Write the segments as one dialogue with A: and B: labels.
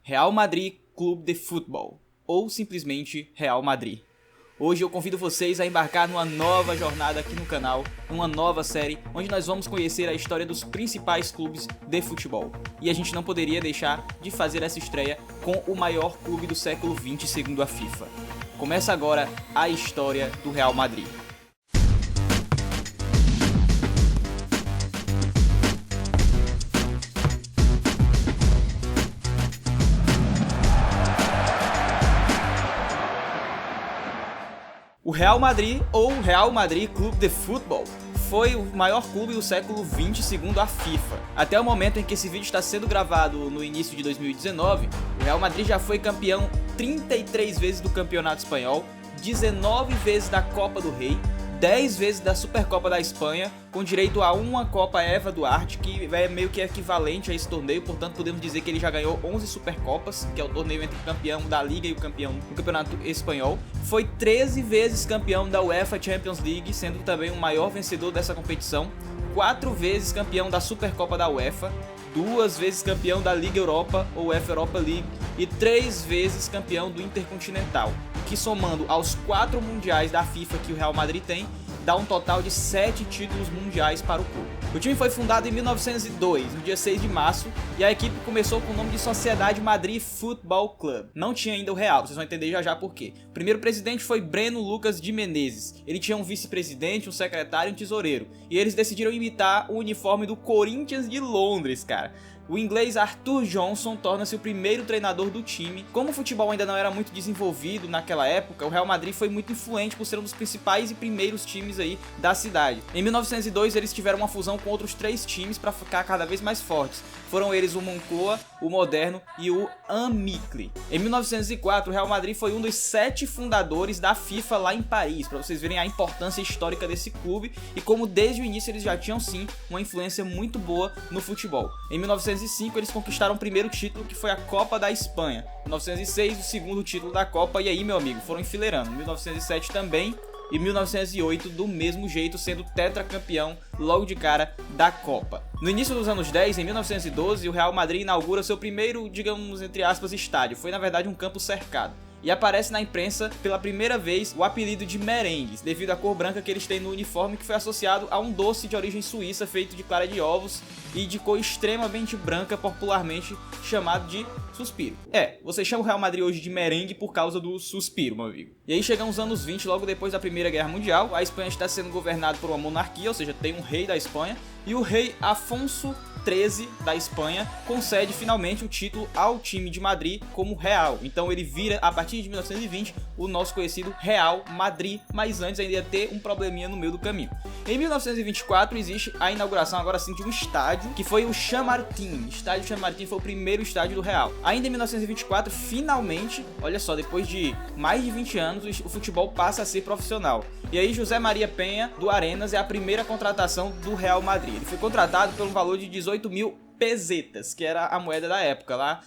A: Real Madrid Clube de Futebol, ou simplesmente Real Madrid. Hoje eu convido vocês a embarcar numa nova jornada aqui no canal, numa nova série, onde nós vamos conhecer a história dos principais clubes de futebol. E a gente não poderia deixar de fazer essa estreia com o maior clube do século XX segundo a FIFA. Começa agora a história do Real Madrid. O Real Madrid, ou Real Madrid Clube de Futebol, foi o maior clube do século XX segundo a FIFA. Até o momento em que esse vídeo está sendo gravado no início de 2019, o Real Madrid já foi campeão 33 vezes do Campeonato Espanhol, 19 vezes da Copa do Rei, 10 vezes da Supercopa da Espanha, com direito a uma Copa Eva Duarte, que é meio que equivalente a esse torneio, portanto podemos dizer que ele já ganhou 11 Supercopas, que é o torneio entre o campeão da Liga e o campeão do Campeonato Espanhol. Foi 13 vezes campeão da UEFA Champions League, sendo também o maior vencedor dessa competição, 4 vezes campeão da Supercopa da UEFA, 2 vezes campeão da Liga Europa ou UEFA Europa League e 3 vezes campeão do Intercontinental, que somando aos 4 mundiais da FIFA que o Real Madrid tem, dá um total de 7 títulos mundiais para o clube. O time foi fundado em 1902, no dia 6 de março, e a equipe começou com o nome de Sociedade Madrid Football Club. Não tinha ainda o Real, vocês vão entender já por quê. O primeiro presidente foi Breno Lucas de Menezes. Ele tinha um vice-presidente, um secretário e um tesoureiro. E eles decidiram imitar o uniforme do Corinthians de Londres, cara. O inglês Arthur Johnson torna-se o primeiro treinador do time. Como o futebol ainda não era muito desenvolvido naquela época, o Real Madrid foi muito influente por ser um dos principais e primeiros times aí da cidade. Em 1902 eles tiveram uma fusão com outros 3 times para ficar cada vez mais fortes. Foram eles o Moncloa, o Moderno e o Amicli. Em 1904 o Real Madrid foi um dos 7 fundadores da FIFA lá em Paris, para vocês verem a importância histórica desse clube e como desde o início eles já tinham sim uma influência muito boa no futebol. Em 1905 eles conquistaram o primeiro título, que foi a Copa da Espanha. Em 1906 o segundo título da Copa, e aí, meu amigo, foram enfileirando. Em 1907 também, e 1908 do mesmo jeito, sendo tetracampeão logo de cara da Copa. No início dos anos 10, em 1912, o Real Madrid inaugura seu primeiro, digamos, entre aspas, estádio. Foi na verdade um campo cercado. E aparece na imprensa pela primeira vez o apelido de merengues, devido à cor branca que eles têm no uniforme, que foi associado a um doce de origem suíça feito de clara de ovos e de cor extremamente branca, popularmente chamado de suspiro. Você chama o Real Madrid hoje de merengue por causa do suspiro, meu amigo. E aí chegam os anos 20, logo depois da Primeira Guerra Mundial, a Espanha está sendo governada por uma monarquia, ou seja, tem um rei da Espanha, e o rei Afonso XIII da Espanha concede finalmente o título ao time de Madrid como Real. Então ele vira, a partir de 1920, o nosso conhecido Real Madrid, mas antes ainda ia ter um probleminha no meio do caminho. Em 1924 existe a inauguração agora sim de um estádio, que foi o Chamartín. O estádio Chamartín foi o primeiro estádio do Real. Ainda em 1924, finalmente, olha só, depois de mais de 20 anos, o futebol passa a ser profissional. E aí José Maria Penha, do Arenas, é a primeira contratação do Real Madrid. Ele foi contratado pelo valor de 18.000 pesetas, que era a moeda da época lá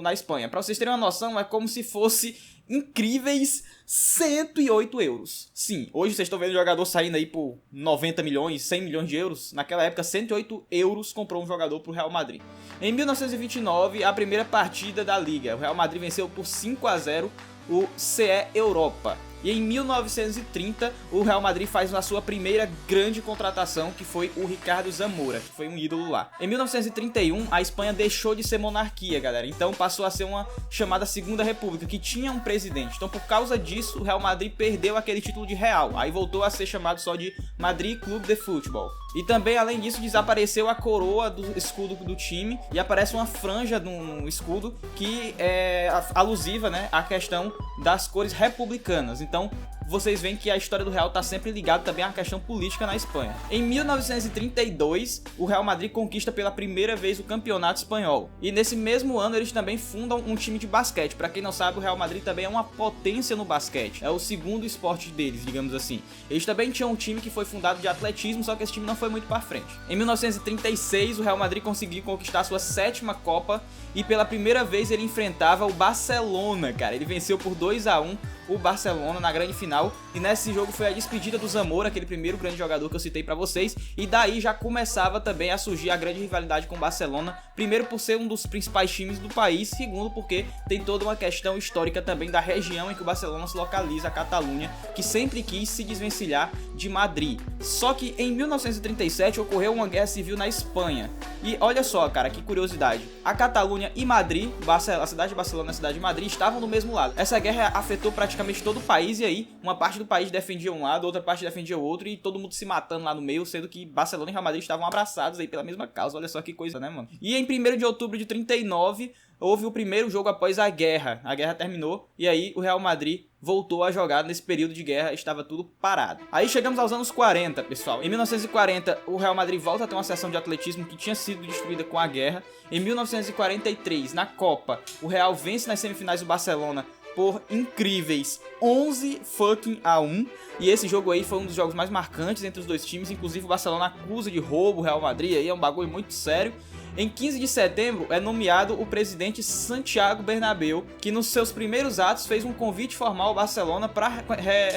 A: na Espanha. Para vocês terem uma noção, é como se fosse incríveis 108 euros. Sim, hoje vocês estão vendo o jogador saindo aí por 90 milhões, 100 milhões de euros. Naquela época, 108 euros comprou um jogador para o Real Madrid. Em 1929, a primeira partida da Liga. O Real Madrid venceu por 5-0 o CE Europa. E em 1930, o Real Madrid faz a sua primeira grande contratação, que foi o Ricardo Zamora, que foi um ídolo lá. Em 1931, a Espanha deixou de ser monarquia, galera. Então passou a ser uma chamada Segunda República, que tinha um presidente. Então por causa disso, o Real Madrid perdeu aquele título de Real. Aí voltou a ser chamado só de Madrid Clube de Futebol. E também, além disso, desapareceu a coroa do escudo do time e aparece uma franja no escudo que é alusiva, né, à questão das cores republicanas. Então, vocês veem que a história do Real está sempre ligada também à questão política na Espanha. Em 1932, o Real Madrid conquista pela primeira vez o campeonato espanhol. E nesse mesmo ano, eles também fundam um time de basquete. Para quem não sabe, o Real Madrid também é uma potência no basquete. É o segundo esporte deles, digamos assim. Eles também tinham um time que foi fundado de atletismo, só que esse time não foi muito para frente. Em 1936, o Real Madrid conseguiu conquistar sua 7ª Copa e pela primeira vez ele enfrentava o Barcelona, cara. Ele venceu por 2-1 o Barcelona na grande final. final, e nesse jogo foi a despedida do Zamora, aquele primeiro grande jogador que eu citei pra vocês, e daí já começava também a surgir a grande rivalidade com o Barcelona, primeiro por ser um dos principais times do país, segundo porque tem toda uma questão histórica também da região em que o Barcelona se localiza, a Catalunha, que sempre quis se desvencilhar de Madrid. Só que em 1937 ocorreu uma guerra civil na Espanha, e olha só, cara, que curiosidade, a Catalunha e Madrid, a cidade de Barcelona e a cidade de Madrid estavam do mesmo lado. Essa guerra afetou praticamente todo o país, e aí uma parte do país defendia um lado, outra parte defendia o outro, e todo mundo se matando lá no meio, sendo que Barcelona e Real Madrid estavam abraçados aí pela mesma causa. Olha só que coisa, né, mano? E em 1º de outubro de 39 houve o primeiro jogo após a guerra terminou, e aí o Real Madrid voltou a jogar. Nesse período de guerra estava tudo parado. Aí chegamos aos anos 40, pessoal. Em 1940, o Real Madrid volta a ter uma seção de atletismo que tinha sido destruída com a guerra. Em 1943, na Copa, o Real vence nas semifinais do Barcelona por incríveis 11-1, e esse jogo aí foi um dos jogos mais marcantes entre os dois times. Inclusive o Barcelona acusa de roubo o Real Madrid, aí é um bagulho muito sério. Em 15 de setembro é nomeado o presidente Santiago Bernabéu, que nos seus primeiros atos fez um convite formal ao Barcelona para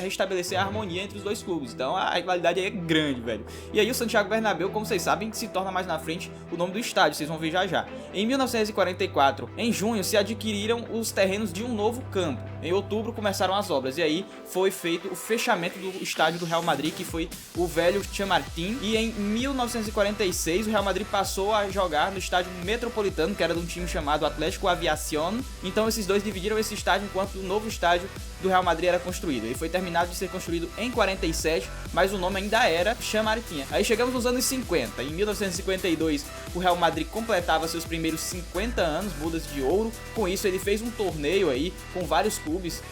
A: restabelecer a harmonia entre os dois clubes. Então a rivalidade aí é grande, velho. E aí o Santiago Bernabéu, como vocês sabem, se torna mais na frente o nome do estádio, vocês vão ver já já. Em 1944, em junho, se adquiriram os terrenos de um novo campo. Em outubro começaram as obras, e aí foi feito o fechamento do estádio do Real Madrid, que foi o velho Chamartín. E em 1946 o Real Madrid passou a jogar no estádio Metropolitano, que era de um time chamado Atlético Aviación. Então esses dois dividiram esse estádio, enquanto o novo estádio do Real Madrid era construído. Ele foi terminado de ser construído em 47, mas o nome ainda era Chamartín. Aí chegamos nos anos 50. Em 1952 o Real Madrid completava seus primeiros 50 anos, bodas de ouro. Com isso ele fez um torneio aí com vários clubes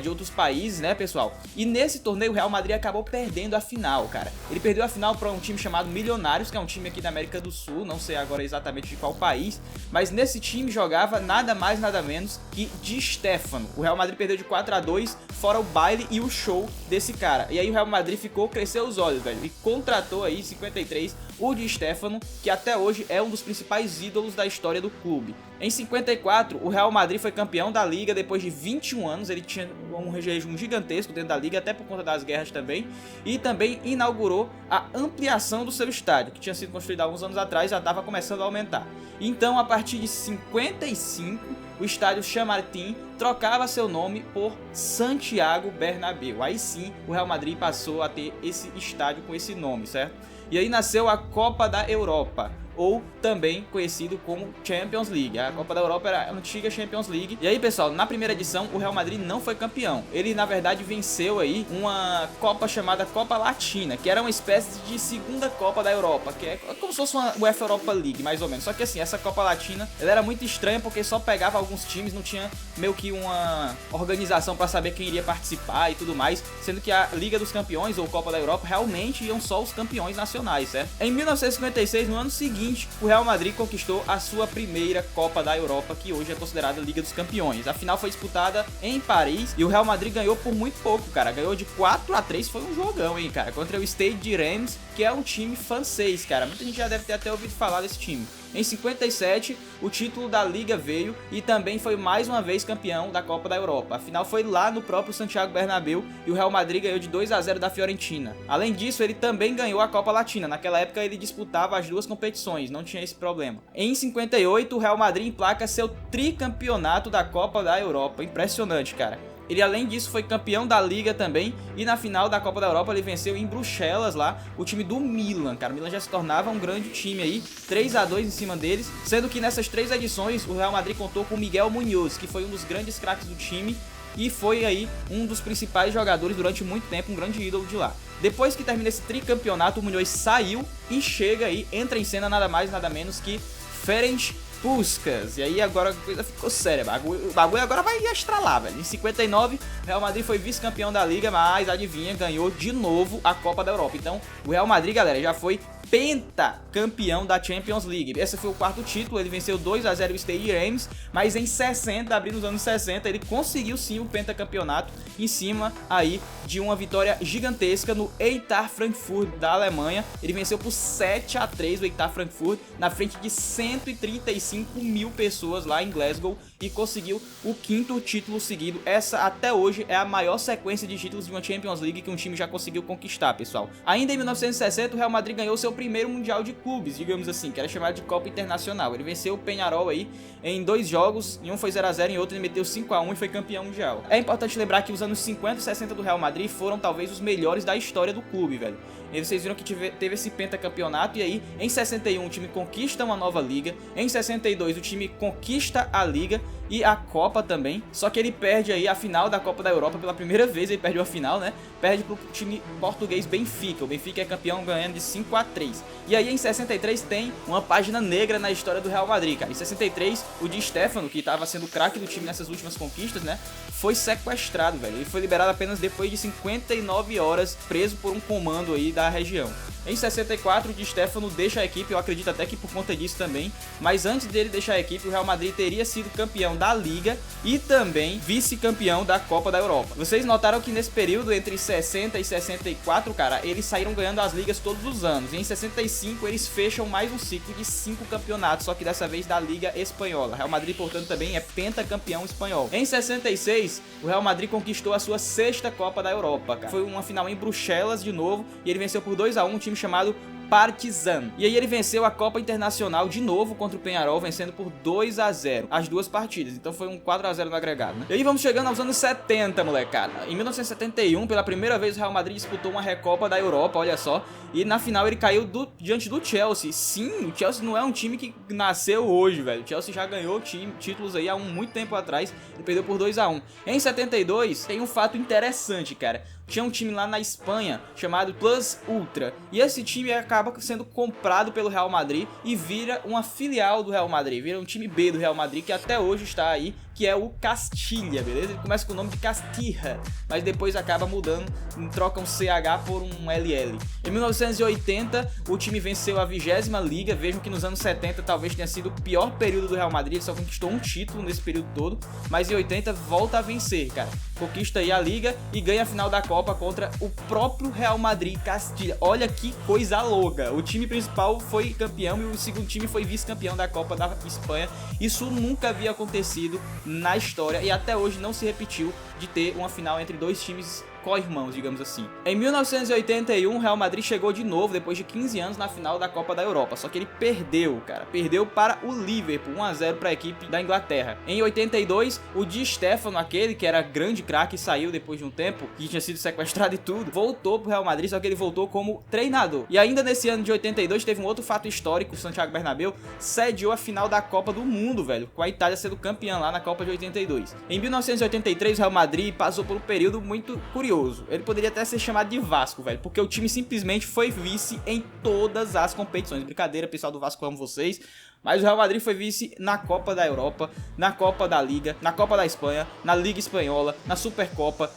A: de outros países, né, pessoal? E nesse torneio o Real Madrid acabou perdendo a final, cara. Ele perdeu a final para um time chamado Milionários, que é um time aqui da América do Sul, não sei agora exatamente de qual país, mas nesse time jogava nada mais nada menos que Di Stéfano. O Real Madrid perdeu de 4-2, fora o baile e o show desse cara. E aí o Real Madrid cresceu os olhos, velho, e contratou aí em 53 o Di Stéfano, que até hoje é um dos principais ídolos da história do clube. Em 54, o Real Madrid foi campeão da Liga depois de 21 anos, ele tinha um jejum gigantesco dentro da Liga, até por conta das guerras também, e também inaugurou a ampliação do seu estádio, que tinha sido construído há uns anos atrás, já estava começando a aumentar. Então, a partir de 55, o estádio Chamartín trocava seu nome por Santiago Bernabéu. Aí sim, o Real Madrid passou a ter esse estádio com esse nome, certo? E aí nasceu a Copa da Europa, ou também conhecido como Champions League. A Copa da Europa era a antiga Champions League. E aí, pessoal, na primeira edição o Real Madrid não foi campeão. Ele, na verdade, venceu aí uma Copa chamada Copa Latina, que era uma espécie de segunda Copa da Europa, que é como se fosse uma UEFA Europa League, mais ou menos. Só que assim, essa Copa Latina, ela era muito estranha porque só pegava alguns times, não tinha meio que uma organização para saber quem iria participar e tudo mais, sendo que a Liga dos Campeões ou Copa da Europa realmente iam só os campeões nacionais, certo? Em 1956, no ano seguinte, o Real Madrid conquistou a sua primeira Copa da Europa, que hoje é considerada Liga dos Campeões. A final foi disputada em Paris e o Real Madrid ganhou por muito pouco, cara. Ganhou de 4-3, foi um jogão, hein, cara, contra o Stade de Reims, que é um time francês, cara. Muita gente já deve ter até ouvido falar desse time. Em 57, o título da Liga veio e também foi mais uma vez campeão da Copa da Europa. A final foi lá no próprio Santiago Bernabéu e o Real Madrid ganhou de 2-0 da Fiorentina. Além disso, ele também ganhou a Copa Latina. Naquela época ele disputava as duas competições, não tinha esse problema. Em 58, o Real Madrid emplaca seu tricampeonato da Copa da Europa. Impressionante, cara. Ele, além disso, foi campeão da Liga também, e na final da Copa da Europa ele venceu em Bruxelas lá o time do Milan, cara. O Milan já se tornava um grande time aí, 3-2 em cima deles, sendo que nessas 3 edições o Real Madrid contou com Miguel Muñoz, que foi um dos grandes craques do time e foi aí um dos principais jogadores durante muito tempo, um grande ídolo de lá. Depois que termina esse tricampeonato, o Muñoz saiu e chega aí, entra em cena nada mais nada menos que Ferenc Puskás. E aí agora a coisa ficou séria, o bagulho agora vai estralar, velho. Em 59, o Real Madrid foi vice-campeão da Liga, mas adivinha, ganhou de novo a Copa da Europa. Então o Real Madrid, galera, já foi pentacampeão da Champions League. Esse foi o quarto título, ele venceu 2-0 o Stade Reims, mas em 60, abrindo os anos 60, ele conseguiu sim o pentacampeonato em cima aí de uma vitória gigantesca no Eintracht Frankfurt da Alemanha. Ele venceu por 7-3 o Eintracht Frankfurt na frente de 135 mil pessoas lá em Glasgow e conseguiu o quinto título seguido. Essa até hoje é a maior sequência de títulos de uma Champions League que um time já conseguiu conquistar, pessoal. Ainda em 1960, o Real Madrid ganhou seu primeiro Mundial de Clubes, digamos assim, que era chamado de Copa Internacional. Ele venceu o Peñarol aí em 2 jogos, em um foi 0-0, em outro ele meteu 5-1 e foi campeão mundial. É importante lembrar que os anos 50 e 60 do Real Madrid foram talvez os melhores da história do clube, velho. E vocês viram que teve esse pentacampeonato, e aí em 61 o time conquista uma nova liga, em 62 o time conquista a liga e a Copa também, só que ele perde aí a final da Copa da Europa pela primeira vez, ele perde a final, né? Perde pro time português Benfica, o Benfica é campeão ganhando de 5-3. E aí em 63 tem uma página negra na história do Real Madrid, cara. Em 63 o Di Stéfano, que estava sendo o craque do time nessas últimas conquistas, né? Foi sequestrado, velho. Ele foi liberado apenas depois de 59 horas preso por um comando aí da região. Em 64, o Di Stéfano deixa a equipe, eu acredito até que por conta disso também, mas antes dele deixar a equipe, o Real Madrid teria sido campeão da Liga e também vice-campeão da Copa da Europa. Vocês notaram que nesse período, entre 60 e 64, cara, eles saíram ganhando as ligas todos os anos. E em 65, eles fecham mais um ciclo de 5 campeonatos, só que dessa vez da Liga Espanhola. O Real Madrid, portanto, também é pentacampeão espanhol. Em 66, o Real Madrid conquistou a sua 6ª Copa da Europa, cara. Foi uma final em Bruxelas de novo, e ele venceu por 2-1 um time chamado Partizan. E aí ele venceu a Copa Internacional de novo contra o Peñarol, vencendo por 2-0 as duas partidas. Então foi um 4-0 no agregado, né? E aí vamos chegando aos anos 70, molecada. Em 1971, pela primeira vez, o Real Madrid disputou uma Recopa da Europa, olha só. E na final ele caiu diante do Chelsea. Sim, o Chelsea não é um time que nasceu hoje, velho. O Chelsea já ganhou títulos aí há muito tempo atrás e perdeu por 2-1. Em 72, tem um fato interessante, cara. Tinha um time lá na Espanha chamado Plus Ultra, e esse time acaba sendo comprado pelo Real Madrid e vira uma filial do Real Madrid, vira um time B do Real Madrid que até hoje está aí, que é o Castilla, beleza? Ele começa com o nome de Castilla, mas depois acaba mudando, troca um CH por um LL. Em 1980, o time venceu a 20ª Liga. Vejam que nos anos 70 talvez tenha sido o pior período do Real Madrid, ele só conquistou um título nesse período todo, mas em 80 volta a vencer, cara. Conquista aí a Liga e ganha a final da Copa contra o próprio Real Madrid Castilla. Olha que coisa louca. O time principal foi campeão e o segundo time foi vice-campeão da Copa da Espanha. Isso nunca havia acontecido na história e até hoje não se repetiu de ter uma final entre dois times co-irmãos, digamos assim. Em 1981, o Real Madrid chegou de novo, depois de 15 anos, na final da Copa da Europa. Só que ele perdeu, cara. Perdeu para o Liverpool, 1-0 para a equipe da Inglaterra. Em 82, o Di Stéfano, aquele que era grande craque, saiu depois de um tempo, que tinha sido sequestrado e tudo, voltou pro Real Madrid, só que ele voltou como treinador. E ainda nesse ano de 82, teve um outro fato histórico. O Santiago Bernabéu sediou a final da Copa do Mundo, velho, com a Itália sendo campeã lá na Copa de 82. Em 1983, o Real Madrid passou por um período muito curioso. Ele poderia até ser chamado de Vasco, velho, porque o time simplesmente foi vice em todas as competições. Brincadeira, pessoal do Vasco, amo vocês. Mas o Real Madrid foi vice na Copa da Europa, na Copa da Liga, na Copa da Espanha, na Liga Espanhola, na Supercopa,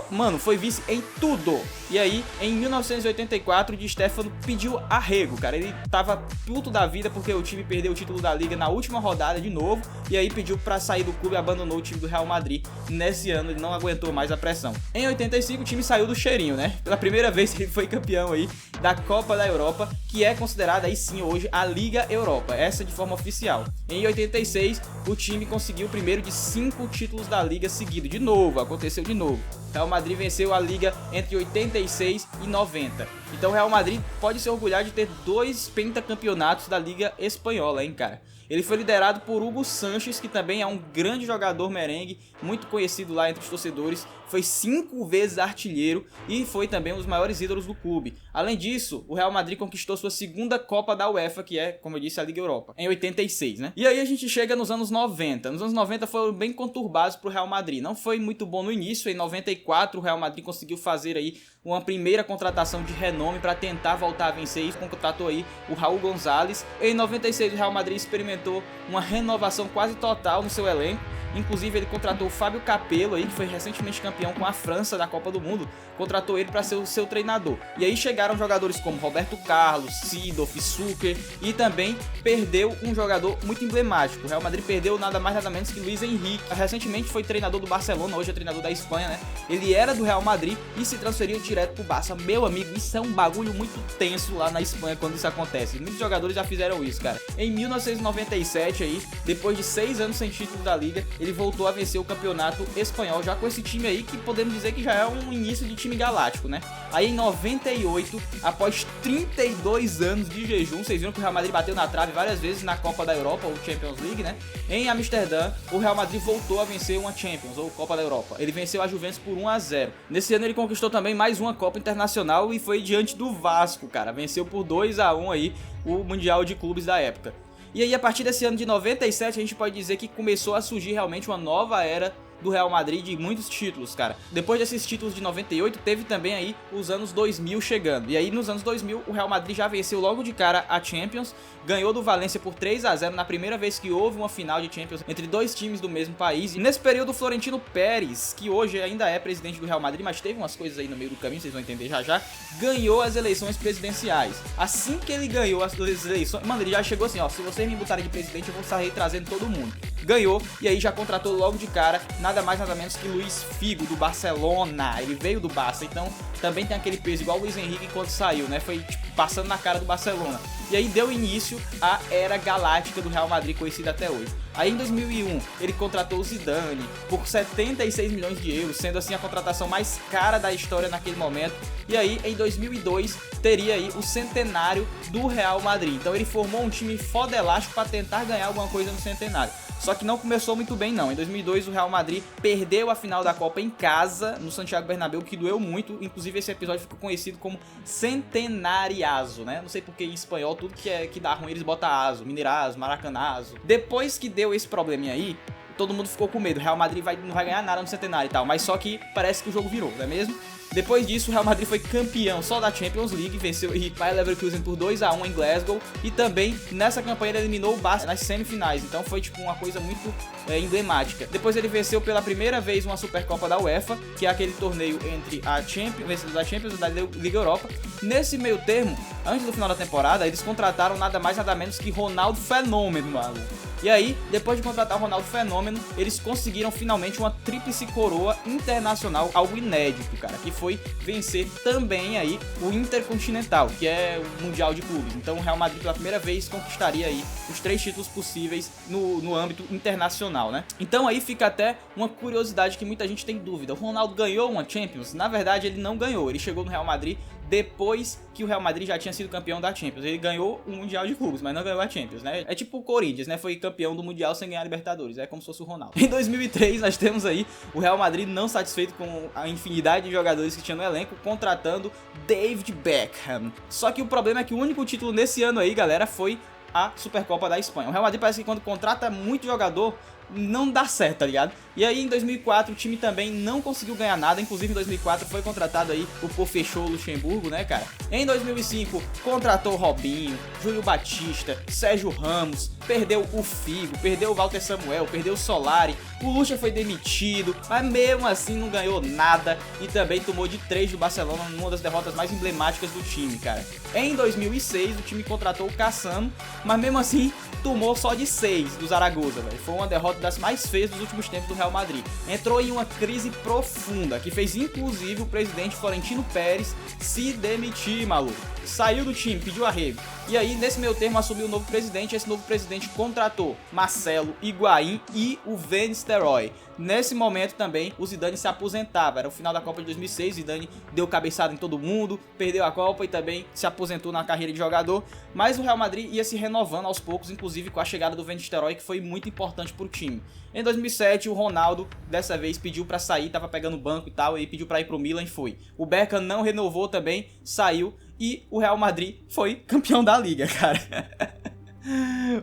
A: mano, foi vice em tudo. E aí, em 1984, o Di Stéfano pediu arrego, cara. Ele tava puto da vida porque o time perdeu o título da Liga na última rodada de novo, e aí pediu pra sair do clube e abandonou o time do Real Madrid. Nesse ano ele não aguentou mais a pressão. Em 85 o time saiu do cheirinho, né? Pela primeira vez ele foi campeão aí da Copa da Europa, que é considerada aí sim hoje a Liga Europa. Essa de forma oficial. Em 86, o time conseguiu o primeiro de 5 títulos da Liga seguido. De novo, aconteceu de novo. Real Madrid venceu a Liga entre 86 e 90. Então o Real Madrid pode se orgulhar de ter 2 pentacampeonatos da Liga Espanhola, hein, cara? Ele foi liderado por Hugo Sánchez, que também é um grande jogador merengue, muito conhecido lá entre os torcedores. Foi 5 vezes artilheiro e foi também um dos maiores ídolos do clube. Além disso, o Real Madrid conquistou sua segunda Copa da UEFA, que é, como eu disse, a Liga Europa, em 86, né? E aí a gente chega nos anos 90. Nos anos 90 foram bem conturbados para o Real Madrid. Não foi muito bom no início. Em 94, o Real Madrid conseguiu fazer aí uma primeira contratação de renome para tentar voltar a vencer e contratou aí o Raul González. Em 96, o Real Madrid experimentou uma renovação quase total no seu elenco. Inclusive ele contratou o Fábio Capello aí, que foi recentemente campeão com a França da Copa do Mundo, contratou ele para ser o seu treinador. E aí chegaram jogadores como Roberto Carlos, Seedorf, Suker, e também perdeu um jogador muito emblemático. O Real Madrid perdeu nada mais nada menos que Luis Henrique. Recentemente foi treinador do Barcelona, hoje é treinador da Espanha, né? Ele era do Real Madrid e se transferiu direto pro Barça. Meu amigo, isso é um bagulho muito tenso lá na Espanha quando isso acontece. Muitos jogadores já fizeram isso, cara. Em 1997 aí, depois de 6 anos sem título da Liga, ele voltou a vencer o campeonato espanhol, já com esse time aí que podemos dizer que já é um início de time galáctico, né? Aí em 98, após 32 anos de jejum, vocês viram que o Real Madrid bateu na trave várias vezes na Copa da Europa, ou Champions League, né? Em Amsterdã, o Real Madrid voltou a vencer uma Champions, ou Copa da Europa. Ele venceu a Juventus por 1-0. Nesse ano ele conquistou também mais uma Copa Internacional e foi diante do Vasco, cara. Venceu por 2-1 aí o Mundial de Clubes da época. E aí a partir desse ano de 97 a gente pode dizer que começou a surgir realmente uma nova era do Real Madrid de muitos títulos, cara. Depois desses títulos de 98, teve também aí os anos 2000 chegando. E aí nos anos 2000, o Real Madrid já venceu logo de cara a Champions, ganhou do Valência por 3-0 na primeira vez que houve uma final de Champions entre dois times do mesmo país. E nesse período, o Florentino Pérez, que hoje ainda é presidente do Real Madrid, mas teve umas coisas aí no meio do caminho, vocês vão entender já já, ganhou as eleições presidenciais. Assim que ele ganhou as eleições, mano, ele já chegou assim, ó, se vocês me botarem de presidente, eu vou sair trazendo todo mundo. Ganhou, e aí já contratou logo de cara, nada mais nada menos que Luis Figo, do Barcelona. Ele veio do Barça, então também tem aquele peso, igual o Luis Henrique quando saiu, né? Foi tipo, passando na cara do Barcelona. E aí deu início à era galáctica do Real Madrid, conhecida até hoje. Aí em 2001, ele contratou o Zidane por 76 milhões de euros, sendo assim a contratação mais cara da história naquele momento. E aí, em 2002, teria aí o centenário do Real Madrid. Então ele formou um time fodelástico para tentar ganhar alguma coisa no centenário. Só que não começou muito bem não. Em 2002 o Real Madrid perdeu a final da Copa em casa, no Santiago Bernabéu, que doeu muito. Inclusive esse episódio ficou conhecido como Centenariazo, né? Não sei porque em espanhol tudo que dá ruim eles botam aso, Mineirazo, Maracanazo. Depois que deu esse probleminha aí, todo mundo ficou com medo. O Real Madrid não vai ganhar nada no centenário e tal. Mas só que parece que o jogo virou, não é mesmo? Depois disso, o Real Madrid foi campeão só da Champions League, venceu o Bayer Leverkusen por 2-1 em Glasgow, e também nessa campanha ele eliminou o Barça nas semifinais, então foi tipo uma coisa muito emblemática. Depois ele venceu pela primeira vez uma Supercopa da UEFA, que é aquele torneio entre a Champions, vencedor da Champions e da Liga Europa. Nesse meio termo, antes do final da temporada, eles contrataram nada mais nada menos que Ronaldo Fenômeno, maluco. E aí, depois de contratar o Ronaldo Fenômeno, eles conseguiram finalmente uma tríplice coroa internacional, algo inédito, cara, que foi vencer também aí o Intercontinental, que é o Mundial de Clubes. Então o Real Madrid pela primeira vez conquistaria aí os 3 títulos possíveis no âmbito internacional, né? Então aí fica até uma curiosidade que muita gente tem dúvida. O Ronaldo ganhou uma Champions? Na verdade ele não ganhou, ele chegou no Real Madrid depois que o Real Madrid já tinha sido campeão da Champions. Ele ganhou o Mundial de Clubes, mas não ganhou a Champions, né? É tipo o Corinthians, né? Foi campeão do Mundial sem ganhar a Libertadores. É como se fosse o Ronaldo. Em 2003, nós temos aí o Real Madrid não satisfeito com a infinidade de jogadores que tinha no elenco, contratando David Beckham. Só que o problema é que o único título nesse ano aí, galera, foi a Supercopa da Espanha. O Real Madrid parece que quando contrata muito jogador, não dá certo, tá ligado? E aí em 2004 o time também não conseguiu ganhar nada, inclusive em 2004 foi contratado aí o Pô fechou Luxemburgo, né, cara? Em 2005 contratou Robinho, Júlio Batista, Sérgio Ramos, perdeu o Figo, perdeu o Walter Samuel, perdeu o Solari, o Lucha foi demitido, mas mesmo assim não ganhou nada e também tomou de 3 do Barcelona numa das derrotas mais emblemáticas do time, cara. Em 2006 o time contratou o Cassano, mas mesmo assim tomou só de 6 do Zaragoza, velho. Foi uma derrota das mais feias dos últimos tempos do Real Madrid. Entrou em uma crise profunda, que fez inclusive o presidente Florentino Pérez se demitir, maluco. Saiu do time, pediu arrego. E aí, nesse meio termo, assumiu o novo presidente. Esse novo presidente contratou Marcelo Higuaín e o Van Nistelrooy. Nesse momento também, o Zidane se aposentava. Era o final da Copa de 2006, Zidane deu cabeçada em todo mundo, perdeu a Copa e também se aposentou na carreira de jogador. Mas o Real Madrid ia se renovando aos poucos, inclusive com a chegada do Van Nistelrooy, que foi muito importante pro time. Em 2007, o Ronaldo, dessa vez, pediu pra sair, tava pegando banco e tal, e pediu pra ir pro Milan e foi. O Beckham não renovou também, saiu, e o Real Madrid foi campeão da Liga, cara.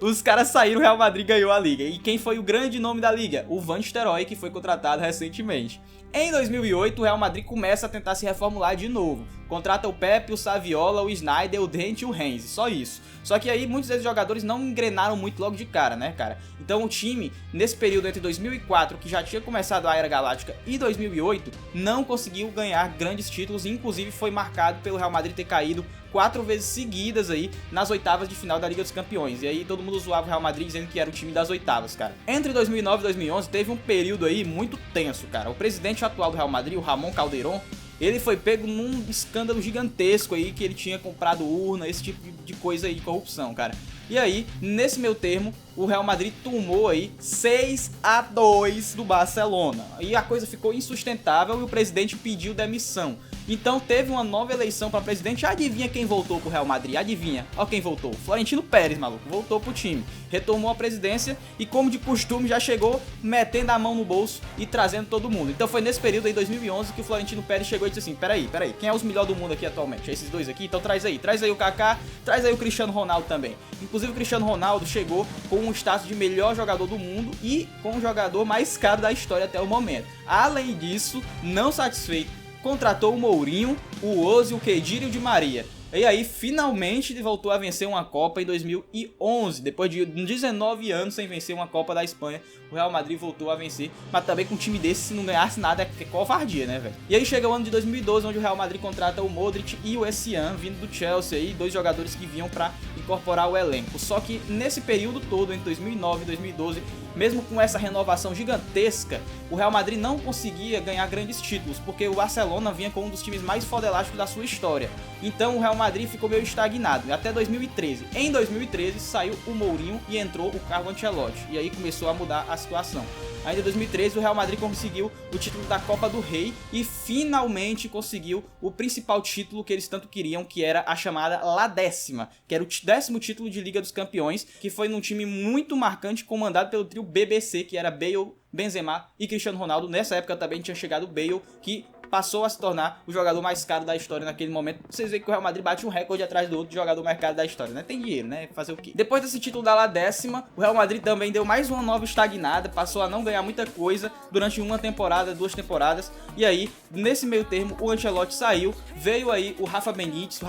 A: Os caras saíram, o Real Madrid ganhou a liga. E quem foi o grande nome da liga? O Van Nistelrooy, que foi contratado recentemente. Em 2008, o Real Madrid começa a tentar se reformular de novo. Contrata o Pepe, o Saviola, o Sneijder, o Dente e o Heinze, só isso. Só que aí muitos desses jogadores não engrenaram muito logo de cara, né, cara? Então o time, nesse período entre 2004, que já tinha começado a Era Galáctica, e 2008, não conseguiu ganhar grandes títulos, e inclusive foi marcado pelo Real Madrid ter caído 4 vezes seguidas aí nas oitavas de final da Liga dos Campeões. E aí todo mundo zoava o Real Madrid dizendo que era o time das oitavas, cara. Entre 2009 e 2011 teve um período aí muito tenso, cara. O presidente atual do Real Madrid, o Ramón Calderón, ele foi pego num escândalo gigantesco aí, que ele tinha comprado urna, esse tipo de coisa aí de corrupção, cara. E aí, nesse meio termo, o Real Madrid tomou aí 6-2 do Barcelona. E a coisa ficou insustentável e o presidente pediu demissão. Então teve uma nova eleição para presidente. Adivinha quem voltou pro Real Madrid? Adivinha? Ó quem voltou. Florentino Pérez, maluco. Voltou pro time. Retomou a presidência e, como de costume, já chegou metendo a mão no bolso e trazendo todo mundo. Então foi nesse período aí, 2011, que o Florentino Pérez chegou e disse assim: peraí, quem é os melhores do mundo aqui atualmente? É esses dois aqui? Então traz aí o Kaká, traz aí o Cristiano Ronaldo também. Inclusive o Cristiano Ronaldo chegou com um status de melhor jogador do mundo e com o jogador mais caro da história até o momento. Além disso, não satisfeito, contratou o Mourinho, o Ozil, o Khedira e o Di Maria. E aí, finalmente, ele voltou a vencer uma Copa em 2011. Depois de 19 anos sem vencer uma Copa da Espanha, o Real Madrid voltou a vencer. Mas também com um time desse, se não ganhasse nada, é covardia, né, velho? E aí chega o ano de 2012, onde o Real Madrid contrata o Modric e o Essien, vindo do Chelsea, aí, dois jogadores que vinham pra incorporar o elenco. Só que nesse período todo, entre 2009 e 2012, mesmo com essa renovação gigantesca, o Real Madrid não conseguia ganhar grandes títulos, porque o Barcelona vinha com um dos times mais fodelásticos da sua história. Então o Real Madrid ficou meio estagnado, até 2013. Em 2013 saiu o Mourinho e entrou o Carlo Ancelotti, e aí começou a mudar a situação. Ainda em 2013 o Real Madrid conseguiu o título da Copa do Rei e finalmente conseguiu o principal título que eles tanto queriam, que era a chamada La Décima, que era o 10º título de Liga dos Campeões, que foi num time muito marcante comandado pelo trio BBC, que era Bale, Benzema e Cristiano Ronaldo. Nessa época também tinha chegado o Bale, que passou a se tornar o jogador mais caro da história naquele momento. Vocês veem que o Real Madrid bate um recorde atrás do outro de jogador mais caro da história, né? Tem dinheiro, né? Fazer o quê? Depois desse título da La Décima, o Real Madrid também deu mais uma nova estagnada, passou a não ganhar muita coisa durante uma temporada, 2 temporadas. E aí, nesse meio termo, o Ancelotti saiu, veio aí o Rafa Benítez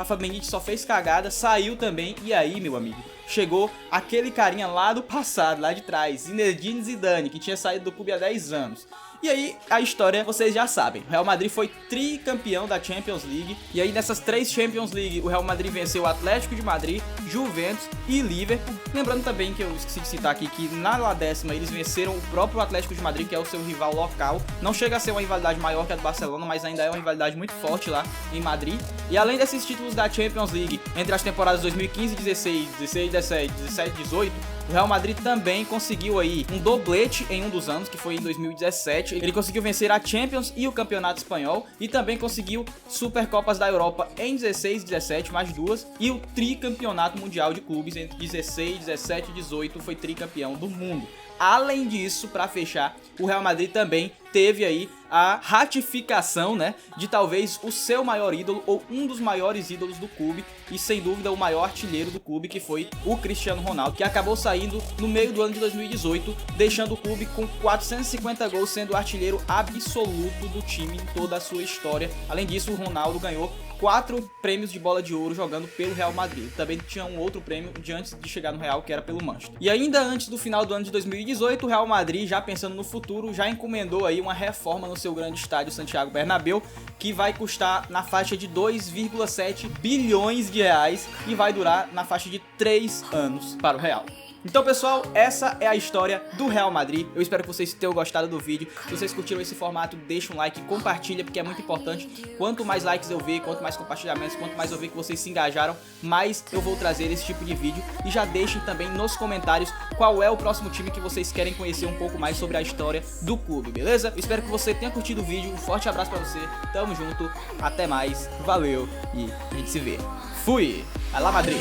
A: só fez cagada, saiu também. E aí, meu amigo, chegou aquele carinha lá do passado, lá de trás, Zinedine Zidane, que tinha saído do clube há 10 anos. E aí, a história vocês já sabem. O Real Madrid foi tricampeão da Champions League. E aí, nessas 3 Champions League, o Real Madrid venceu o Atlético de Madrid, Juventus e Liverpool. Lembrando também que eu esqueci de citar aqui que na La Décima eles venceram o próprio Atlético de Madrid, que é o seu rival local. Não chega a ser uma rivalidade maior que a do Barcelona, mas ainda é uma rivalidade muito forte lá em Madrid. E além desses títulos da Champions League, entre as temporadas 2015 e 16, 16, 17, 17 e 18, o Real Madrid também conseguiu aí um doblete em um dos anos, que foi em 2017. Ele conseguiu vencer a Champions e o Campeonato Espanhol, e também conseguiu Supercopas da Europa em 16, 17, mais 2, e o tricampeonato mundial de clubes entre 16, 17 e 18, foi tricampeão do mundo. Além disso, para fechar, o Real Madrid também teve aí a ratificação, né, de talvez o seu maior ídolo ou um dos maiores ídolos do clube e sem dúvida o maior artilheiro do clube, que foi o Cristiano Ronaldo, que acabou saindo no meio do ano de 2018, deixando o clube com 450 gols, sendo o artilheiro absoluto do time em toda a sua história. Além disso, o Ronaldo ganhou 4 prêmios de bola de ouro jogando pelo Real Madrid. Também tinha um outro prêmio de antes de chegar no Real, que era pelo Manchester. E ainda antes do final do ano de 2018, o Real Madrid, já pensando no futuro, já encomendou aí uma reforma no seu grande estádio Santiago Bernabéu, que vai custar na faixa de 2,7 bilhões de reais e vai durar na faixa de 3 anos para o Real. Então, pessoal, essa é a história do Real Madrid. Eu espero que vocês tenham gostado do vídeo. Se vocês curtiram esse formato, deixa um like, compartilha, porque é muito importante. Quanto mais likes eu ver, quanto mais compartilhamentos, quanto mais eu ver que vocês se engajaram, mais eu vou trazer esse tipo de vídeo. E já deixem também nos comentários qual é o próximo time que vocês querem conhecer um pouco mais sobre a história do clube, beleza? Eu espero que você tenha curtido o vídeo. Um forte abraço pra você. Tamo junto. Até mais. Valeu. E a gente se vê. Fui. Vai lá, Madrid.